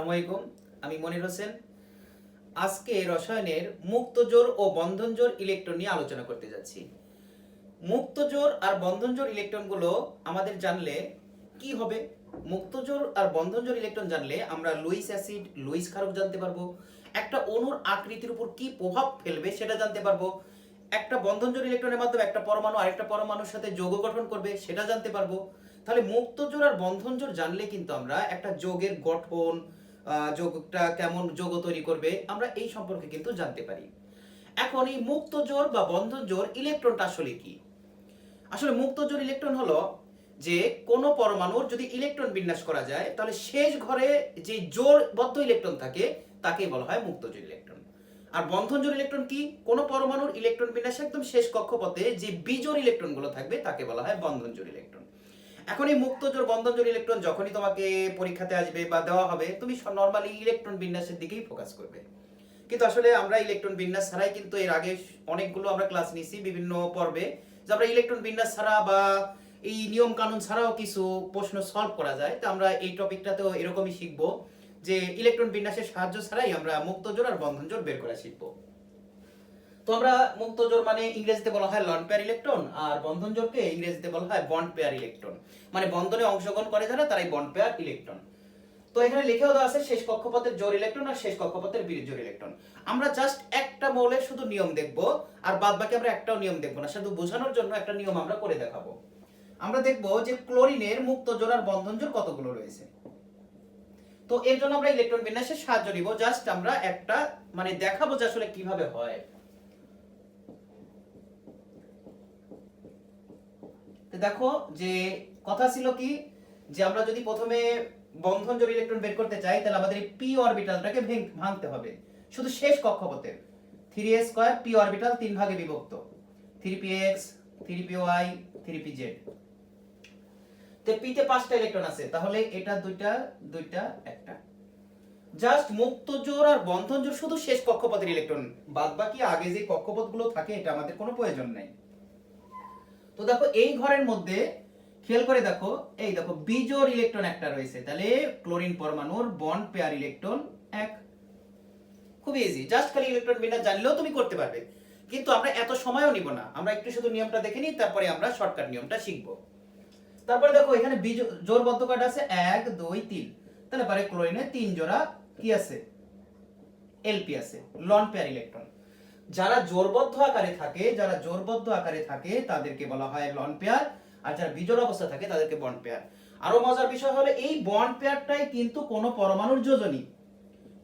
আসসালামাইকুম, আমি মনির হোসেন। আজকে রসায়নের মুক্তজোড় ও বন্ধনজোড় ইলেকট্রন নিয়ে আলোচনা করতে যাচ্ছি। মুক্তজোড় আর বন্ধনজোড় ইলেকট্রনগুলো আমাদের জানলে কি হবে? মুক্তজোড় আর বন্ধনজোড় ইলেকট্রন জানলে আমরা লুইস অ্যাসিড, লুইস ক্ষারক জানতে পারবো। একটা অণুর আকৃতির উপর কি প্রভাব ফেলবে সেটা জানতে পারবো। একটা বন্ধনজোড় ইলেকট্রনের মাধ্যমে একটা পরমাণু আরেকটা পরমাণুর সাথে যৌগ গঠন করবে সেটা জানতে পারবো। তাহলে মুক্তজোড় আর বন্ধনজোড় জানলে কিন্তু আমরা একটা যৌগের গঠন, যৌগটা কেমন যৌগ তৈরি করবে, আমরা এই সম্পর্কে কিন্তু জানতে পারি। এখন এই মুক্তজোড় বা বন্ধনজোড় ইলেকট্রনটা আসলে কি? আসলে মুক্তজোড় ইলেকট্রন হলো যে কোনো পরমাণুর যদি ইলেকট্রন বিন্যাস করা যায় তাহলে শেষ ঘরে যে জোড়বদ্ধ ইলেকট্রন থাকে তাকেই বলা হয় মুক্তজোড় ইলেকট্রন। আর বন্ধনজোড় ইলেকট্রন কি? কোনো পরমাণুর ইলেকট্রন বিন্যাস একদম শেষ কক্ষপথে যে বিজোড় ইলেকট্রনগুলো থাকবে তাকে বলা হয় বন্ধনজোড় ইলেকট্রন। এখন এই মুক্তজোড় বন্ধনজোড় ইলেকট্রন যখনই তোমাকে পরীক্ষাতে আসবে বা দেওয়া হবে, তুমি নরমালি ইলেকট্রন বিন্যাসের দিকেই ফোকাস করবে। কিন্তু আসলে আমরা ইলেকট্রন বিন্যাস ছাড়াই কিন্তু এর আগে অনেকগুলো আমরা ক্লাস নিয়েছি বিভিন্ন পর্বে, যে আমরা ইলেকট্রন বিন্যাস ছাড়া বা এই নিয়ম কানুন ছাড়াও কিছু প্রশ্ন সলভ করা যায়। তো আমরা এই টপিকটাতেও এরকমই শিখবো যে ইলেকট্রন বিন্যাসের সাহায্য ছাড়াই আমরা মুক্তজোড় আর বন্ধনজোড় বের করা শিখবো। তো আমরা মুক্তজোড় মানে ইংরেজিতে বলা হয় লন পেয়ার ইলেকট্রন, আর বন্ধনজোড়কে ইংরেজিতে বলা হয় বন্ড পেয়ার ইলেকট্রন। মানে বন্ধনে অংশগ্রহণ করে যারা তারাই বন্ড পেয়ার ইলেকট্রন। তো এখানে লিখেও দেওয়া আছে শেষ কক্ষপথের জোড় ইলেকট্রন আর শেষ কক্ষপথের বিজোড় ইলেকট্রন। আমরা জাস্ট একটা মৌলের শুধু নিয়ম দেখব, আর বাদ বাকি আমরা একটাও নিয়ম দেখব না, শুধু বোঝানোর জন্য একটা নিয়ম আমরা করে দেখাবো। আমরা দেখব যে ক্লোরিনের মুক্তজোড় আর বন্ধনজোড় কতগুলো রয়েছে। তো এর জন্য আমরা ইলেকট্রন বিন্যাসের সাহায্য নিব, জাস্ট আমরা একটা মানে দেখাবো যে আসলে কিভাবে হয়। তো দেখো যে কথা ছিল কি, যে আমরা যদি প্রথমে বন্ধনজোড় ইলেকট্রন বের করতে চাই তাহলে আমাদের এই পি অরবিটালটাকে ভাঙতে হবে শুধু শেষ কক্ষপথের। 3a স্কয়ার পি অরবিটাল 3 ভাগে বিভক্ত, 3px 3py 3pz। তো পিতে 5টা ইলেকট্রন আছে, তাহলে এটা দুইটা দুইটা একটা। জাস্ট মুক্তজোড় আর বন্ধনজোড় শুধু শেষ কক্ষপথের ইলেকট্রন, বাদ বাকি আগে যে কক্ষপথগুলো থাকে এটা আমাদের কোনো প্রয়োজন নাই। তো দেখো এই ঘরের মধ্যে খেয়াল করে দেখো, এই দেখো বিজোড় ইলেকট্রন একটা রয়েছে, তাহলে ক্লোরিন পরমাণুর বন্ড পেয়ার ইলেকট্রন 1। খুব ইজি, জাস্ট খালি ইলেকট্রন বিন্যাস জানলেও তুমি করতে পারবে। কিন্তু আমরা এত সময়ও নিব না, আমরা একটু শুধু নিয়মটা দেখে নিই, তারপরে আমরা শর্টকাট নিয়মটা শিখব। তারপরে দেখো এখানে জোড়বদ্ধ কয়টা আছে? 1 2 3। তাহলে পারে ক্লোরিনে 3 জোড়া কি আছে? এলপি আছে, লন পেয়ার ইলেকট্রন। যারা জোড়বদ্ধ আকারে থাকে তাদেরকে বলা হয় লন পেয়ার, আর যারা বিজোড় অবস্থা থাকে তাদেরকে বন্ড পেয়ার। আরো মজার বিষয় হলো এই বন্ড পেয়ারটাই কিন্তু কোন পরমাণুর যোজনী।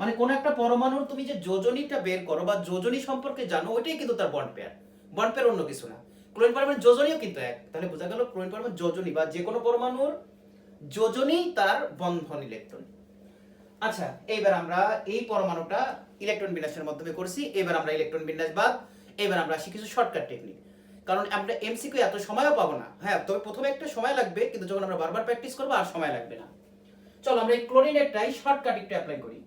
মানে কোন একটা পরমাণুর তুমি যে যোজনীটা বের করো বা যোজনী সম্পর্কে জানো, ওইটাই কিন্তু তার বন্ড পেয়ার। বন্ড পেয়ার অন্য কিছু না। ক্লোরিন পরমাণুর যোজনীও কিন্তু এক। তাহলে বোঝা গেল ক্লোরিন পরমাণুর যোজনী বা যে কোনো পরমাণুর যোজনী তার বন্ধন ইলেকট্রন। আচ্ছা, এইবার আমরা এই পরমাণুটা ইলেকট্রন বিন্যাসের মাধ্যমে করছি। এবার আমরা ইলেকট্রন বিন্যাস বাদ, এবার আমরা আসি কিছু শর্টকাট টেকনিক। কারণ আমরা এমসিকিউ এত সময়ও পাবো না। হ্যাঁ, তবে প্রথমে একটা সময় লাগবে, কিন্তু যখন আমরা বারবার প্র্যাকটিস করবো আর সময় লাগবে না। চলো আমরা এই ক্লোরিনেরটাই শর্টকাট একটু অ্যাপ্লাই করি।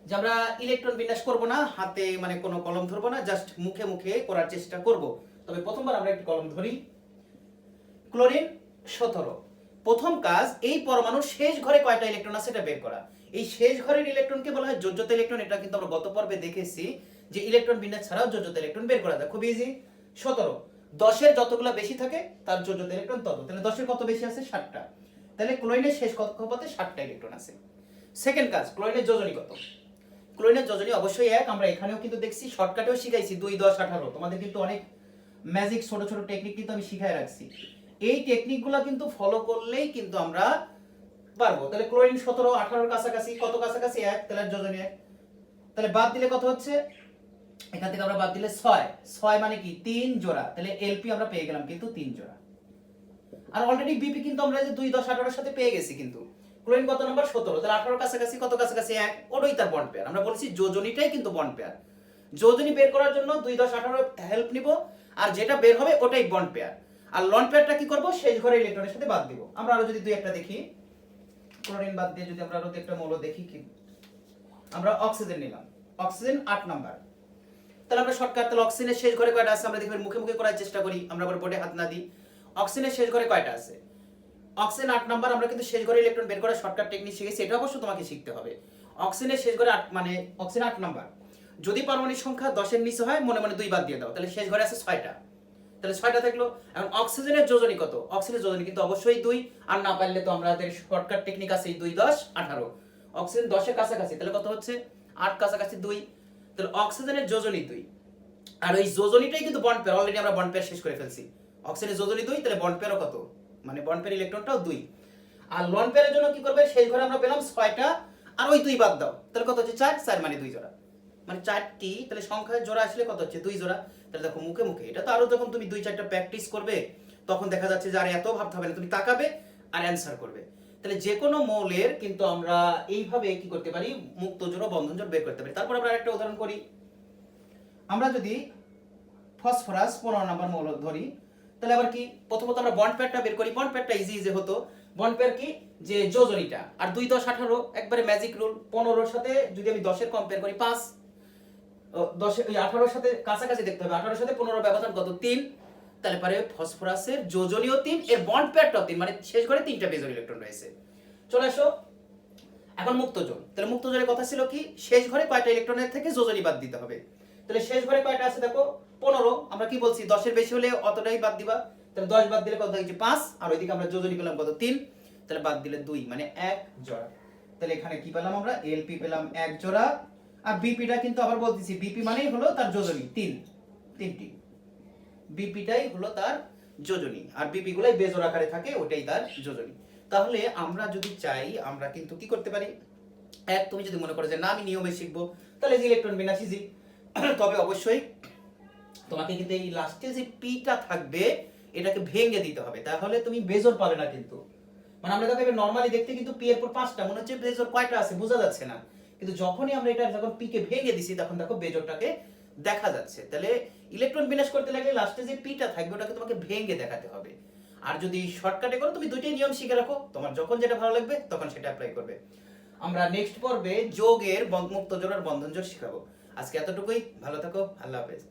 যে আমরা ইলেকট্রন বিন্যাস করব না, হাতে মানে কোনো কলম ধরবো না, জাস্ট মুখে মুখে করার চেষ্টা করব। তবে প্রথমবার আমরা একটু কলম ধরি। ক্লোরিন 17। প্রথম কাজ এই পরমাণুর শেষ ঘরে কয়টা ইলেকট্রন আছে এটা বের করা। এই শেষ ঘরের ইলেকট্রনকে বলা হয় যোজ্যতা ইলেকট্রন। এটা কিন্তু আমরা গত পর্বে দেখেছি যে ইলেকট্রন বিন্যাস ছাড়াও যোজ্যতা ইলেকট্রন বের করা যায়, খুব ইজি। 17, 10-এর যতগুলো বেশি থাকে তার যোজ্যতা ইলেকট্রন তত। তাহলে 10-এর কত বেশি আছে? 7টা। তাহলে ক্লোরিনের শেষ কক্ষপথে 7টা ইলেকট্রন আছে। সেকেন্ড কাজ, ক্লোরিনের যোজনী কত? ক্লোরিনের যোজনী অবশ্যই 1। আমরা এখানেও কিন্তু দেখছি, শর্টকাটেও শিখাইছি 2 10 18। তোমাদের কিন্তু অনেক ম্যাজিক ছোট ছোট টেকনিক কিন্তু আমি শিখাই রাখছি। এই টেকনিকগুলো কিন্তু ফলো করলেই কিন্তু আমরা পারবো। তাহলে ক্লোরিন 17 18-এর কাছাকাছি, কত কাছাকাছি? 1। তাহলে যোজনী 1। তাহলে বাদ দিলে কত হচ্ছে? এখান থেকে আমরা বাদ দিলে 6। 6 মানে কি? 3 জোড়া। তাহলে এলপি আমরা পেয়ে গেলাম কিন্তু 3 জোড়া। আর অলরেডি বিপি কিন্তু আমরা যে 2 10 18-এর সাথে পেয়ে গেছি। কিন্তু ক্লোরিন কত নাম্বার? 17। তাহলে 18-এর কাছাকাছি, কত কাছাকাছি? 1। ওটাই তার বন্ড পেয়ার। আমরা বলছি যোজনীটাই কিন্তু বন্ড পেয়ার। যোজনী বের করার জন্য 2 10 18 হেল্প নিব, আর যেটা বের হবে ওটাই বন্ড পেয়ার। আর লন পেয়ারটা কি করব? শেষ ঘরের ইলেকট্রনের সাথে বাদ দিব। আমরা আরো যদি দুই একটা দেখি, ক্লোরিন বাদ দিয়ে যদি আমরা আরো একটা মৌল দেখি, কি আমরা অক্সিজেন নিলাম। Oxygen 8 number. তাহলে আমরা শর্টকাট, তাহলে অক্সিজেনের শেষ ঘরে কয়টা আছে আমরা দেখবেন মুখে মুখে করার চেষ্টা করি, আমরা আবার বোর্ডে হাত না দিই। অক্সিজেনের শেষ ঘরে কয়টা আছে? অক্সিজেন 8 নাম্বার, আমরা কিন্তু শেষ ঘরে ইলেকট্রন বের করার শর্টকাট টেকনিক শিখেছি, এটা অবশ্য তোমাকে শিখতে হবে। অক্সিজেনের শেষ ঘরে 8 মানে অক্সিজেন 8 নাম্বার, যদি পারমাণবিক সংখ্যা 10 এর নিচে হয় মনে মনে 2 বাদ দিয়ে দাও, তাহলে শেষ ঘরে আছে 6টা, তাহলে 6টা থাকলো। এখন অক্সিজেনের যোজনী কত? অক্সিজেনের যোজনী কিন্তু অবশ্যই 2, আর না পারলে তো আমাদের শর্টকাট টেকনিক আছে 2 10 18। অক্সিজেন 10 এর কাছাকাছি, তাহলে কত হচ্ছে 8 কাছাকাছি 2, তাহলে অক্সিজেনের যোজনী 2। আর ওই যোজনীটাই কিন্তু বন্ড পেয়ার, অলরেডি আমরা বন্ড পেয়ার শেষ করে ফেলছি। অক্সিজেনের যোজনী 2, তাহলে বন্ড পেয়ারও কত, মানে বন্ড পেয়ার ইলেকট্রনটাও 2। আর লোন পেয়ারের জন্য কি করবে, শেষ ঘরে আমরা পেলাম 6টা, আর ওই 2 বাদ দাও, তাহলে কত হচ্ছে 4, 4 মানে 2 জোড়া, মানে 4টি, তাহলে সংখ্যার জোড়া আসলে কত হচ্ছে 2 জোড়া। তাহলে দেখো মুখে মুখে এটা তো আরো যখন তুমি 2-4টা প্র্যাকটিস করবে তখন দেখা যাচ্ছে যে আর এত ভাবতে হবে না, তুমি তাকাবে আর অ্যানসার করবে। তাহলে যে কোনো মৌলের কিন্তু আমরা এইভাবে কি করতে পারি, মুক্ত জোড় বন্ধন জোড় বের করতে পারি। তারপর আমরা আরেকটা উদাহরণ করি। আমরা যদি ফসফরাস 15 নম্বর মৌল ধরি, তাহলে আবার কি, প্রথমত আমরা বন্ড পেয়ারটা বের করি। বন্ড পেয়ারটা ইজি ইজি হতো। বন্ড পেয়ার কি, যে যোজনীটা, আর 2 10 18 একবারে ম্যাজিক রুল। 15 এর সাথে যদি আমি 10 এর কম্পেয়ার করি 5, 10 এই 18 এর সাথে কাছাকাছি দেখতে হবে, 18 এর সাথে 15 ব্যবধান কত 3, তাহলে পারে ফসফরাসের যোজনীয় 3, এর বন্ড পেয়ারটাও 3, মানে শেষ করে 3টা বেজোর ইলেকট্রন রয়েছে। চলে আসো এখন মুক্ত জোন। তাহলে মুক্ত জোনের কথা ছিল কি, শেষ ঘরে কয়টা ইলেকট্রনের থেকে যোজনী বাদ দিতে হবে। তাহলে শেষ ঘরে কয়টা আছে দেখো 15, আমরা কি বলছি 10 এর বেশি হলে অতটাই বাদ দিবা, তাহলে 10 বাদ দিলে কত হচ্ছে 5, আর ওইদিকে আমরা যোজনী পেলাম কত 3, তাহলে বাদ দিলে 2, মানে 1 জোড়া। তাহলে এখানে কি পেলাম আমরা, এলপি পেলাম 1 জোড়া, আর বিপিটা কিন্তু আবার বলতেছি, বিপি মানেই হলো তার যোজনী 3টি, বিপিটাই হলো তার যোজনী, আর বিপি গুলাই বেজোড় আকারে থাকে, ওটাই তার যোজনী। তাহলে আমরা যদি চাই আমরা কিন্তু কি করতে পারি, এক, তুমি যদি মনে করো যে না আমি নিয়মে শিখবো, তাহলে যে ইলেকট্রন বিন্যাস ইজি। তবে অবশ্যই তোমাকে কিন্তু এই লাস্টে যে পিটা থাকবে এটাকে ভেঙে দিতে হবে, তাহলে তুমি বেজোড় পাবে না কিন্তু। মানে আমরা দেখো নরমালি দেখতে কিন্তু পি এর পর 5টা মনে হচ্ছে, বেজোড় কয়টা আছে বোঝা যাচ্ছে না, কিন্তু যখনই আমরা এটা যখন পি কে ভেঙে দিছি তখন দেখো বেজোড়টাকে দেখা যাচ্ছে। তাহলে ইলেকট্রন বিন্যাস করতে লাগলে লাস্টে যে পিটা থাকবে ওটাকে তোমাকে ভেঙে দেখাতে হবে। আর যদি শর্টকাটে করো, তুমি দুইটাই নিয়ম শিখে রাখো, তোমার যখন যেটা ভালো লাগবে তখন সেটা অ্যাপ্লাই করবে। আমরা নেক্সট পর্বে যোগের মুক্ত জোড় আর বন্ধন জোড় শিখাবো। আজকে এতটুকুই, ভালো থাকো, আল্লাহ হাফেজ।